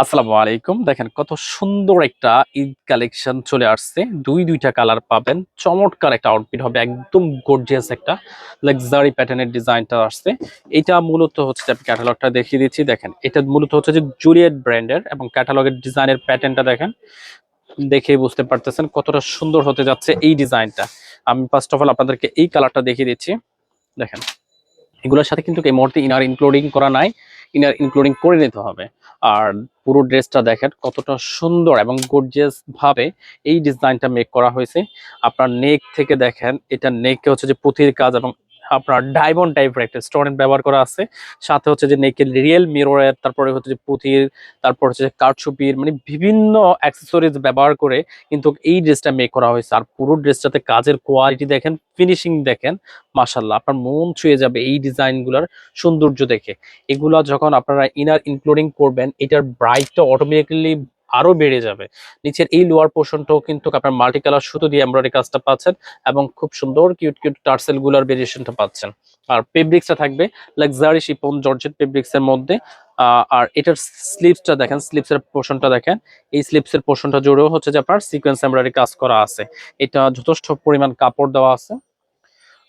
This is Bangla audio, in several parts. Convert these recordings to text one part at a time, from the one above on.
আসসালামু আলাইকুম। দেখেন কত সুন্দর একটা ঈদ কালেকশন চলে আসছে। দুইটা কালার পাবেন। চমৎকার একটা আউটফিট হবে। একদম গর্জিয়াস একটা লাক্সারি প্যাটার্নের ডিজাইনটা আসছে। এটা মূলত হচ্ছে যে আমি ক্যাটালগটা দেখিয়ে দিচ্ছি। দেখেন এটা মূলত হচ্ছে যে জুলিয়েট ব্র্যান্ডের এবং ক্যাটালগের ডিজাইনের প্যাটার্নটা দেখেন। দেখেই বুঝতে পারতেছেন কতটা সুন্দর হতে যাচ্ছে এই ডিজাইনটা। আমি ফার্স্ট অফ অল আপনাদেরকে এই কালারটা দেখিয়ে দিচ্ছি। দেখেন এগুলোর সাথে কিন্তু এই মুহূর্তে ইনার ইনক্লুডিং করা নাই, ইনার ইনক্লুডিং করে নিতে হবে। আর পুরো ড্রেসটা দেখেন কতটা সুন্দর এবং গর্জিয়াস ভাবে এই ডিজাইনটা মেক করা হয়েছে। আপনার নেক থেকে দেখেন, এটা নেকে হচ্ছে যে পুঁথির কাজ এবং আপনার ডায়মন্ড টাইপের একটা স্টোনের ব্যবহার করা আছে। সাথে হচ্ছে যে নেকের রিয়েল মিররের, তারপরে হচ্ছে যে পুঁথির, তারপর হচ্ছে যে কারচুপির, মানে বিভিন্ন অ্যাক্সেসরিজ ব্যবহার করে কিন্তু এই ড্রেসটা মেক করা হয়েছে। আর পুরো ড্রেসটাতে কাজের কোয়ালিটি দেখেন, ফিনিশিং দেখেন, মাশাল্লাহ আপনার মন ছুঁয়ে যাবে এই ডিজাইনগুলোর সৌন্দর্য দেখে। এগুলা যখন আপনারা ইনার ইনক্লুডিং করবেন, এটার ব্রাইটটা অটোমেটিক্যালি আরো বেড়ে যাবে। নিচের এই লোয়ার পোর্শনটাও কিন্তু আপনার মাল্টি কালার সুতো দিয়ে এমব্রয়ডারি কাজটা পাচ্ছেন এবং খুব সুন্দর কিউট কিউট টার্সেল গুলার ভেরিয়েশনটা পাচ্ছেন। আর ফেব্রিক্সটা থাকবে লাক্সারি শিপন জর্জেট ফেব্রিক্স এর মধ্যে। আর এটার স্লিভসটা দেখেন, স্লিভসের পোর্শনটা দেখেন। এই স্লিভসের পোর্শনটা জুড়েও হচ্ছে যে আপনার সিকোয়েন্স এমব্রয়ডারি কাজ করা আছে। এটা যথেষ্ট পরিমাণ কাপড় দেওয়া আছে।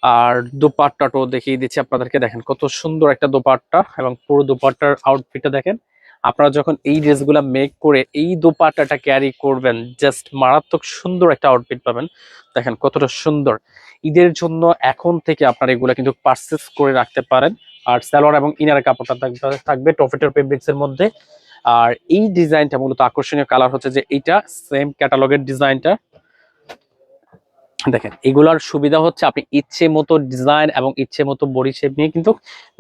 আর দোপাট্টাটাও দেখিয়ে দিচ্ছি আপনাদেরকে। দেখেন কত সুন্দর একটা দোপাট্টা এবং পুরো দোপাট্টার আউটফিটটা দেখেন। আপনারা যখন এই ড্রেসগুলা মেক করে এই দোপাট্টাটা ক্যারি করবেন, জাস্ট মারাত্মক সুন্দর একটা আউটফিট পাবেন। দেখেন কতটা সুন্দর। ঈদের জন্য এখন থেকে আপনারা এগুলা কিন্তু পারচেস করে রাখতে পারেন। আর সালোয়ার এবং ইনার কাপড়টা থাকবে টফেটের ফেব্রিক্স এর মধ্যে। আর এই ডিজাইনটা মূলত আকর্ষণীয় কালার হচ্ছে যে এইটা সেম ক্যাটালগের ডিজাইনটা। দেখেন এগুলার সুবিধা হচ্ছে আপনি ইচ্ছে মতো ডিজাইন এবং ইচ্ছে মতো বডি শেপ নিয়ে কিন্তু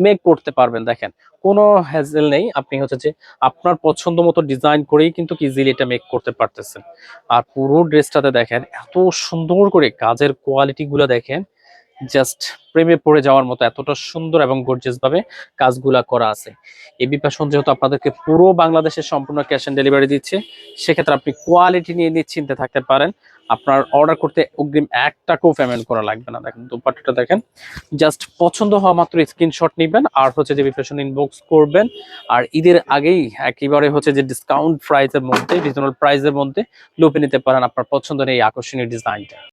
মেক করতে পারবেন। দেখেন কোনো হ্যাজেল নেই, আপনি হচ্ছে যে আপনার পছন্দ মতো ডিজাইন করেই কিন্তু ইজিলি এটা মেক করতে পারতেছেন। আর পুরো ড্রেসটাতে দেখেন এত সুন্দর করে কাজের কোয়ালিটি গুলো দেখেন, জাস্ট প্রেমে পড়ে যাওয়ার মতো এতটা সুন্দর এবং গর্জিয়াস ভাবে কাজগুলা করা আছে। এবি ফ্যাশন যেহেতু আপনাদেরকে পুরো বাংলাদেশে সম্পূর্ণ ক্যাশ অন ডেলিভারি দিচ্ছে, সেক্ষেত্রে আপনি কোয়ালিটি নিয়ে নিশ্চিন্তে থাকতে পারেন। আপনার অর্ডার করতে অগ্রিম 1 টাকাও পেমেন্ট করা লাগবে না। দেখেন দোপাট্টাটা দেখেন, জাস্ট পছন্দ হওয়া মাত্র স্ক্রিনশট নেবেন আর হচ্ছে যে এবি ফ্যাশন ইনবক্স করবেন। আর ঈদের আগেই একেবারে হচ্ছে যে ডিসকাউন্ট প্রাইসের মধ্যে, রিজনেবল প্রাইসের মধ্যে লুপে নিতে পারেন আপনার পছন্দের এই আকর্ষণীয় ডিজাইনটা।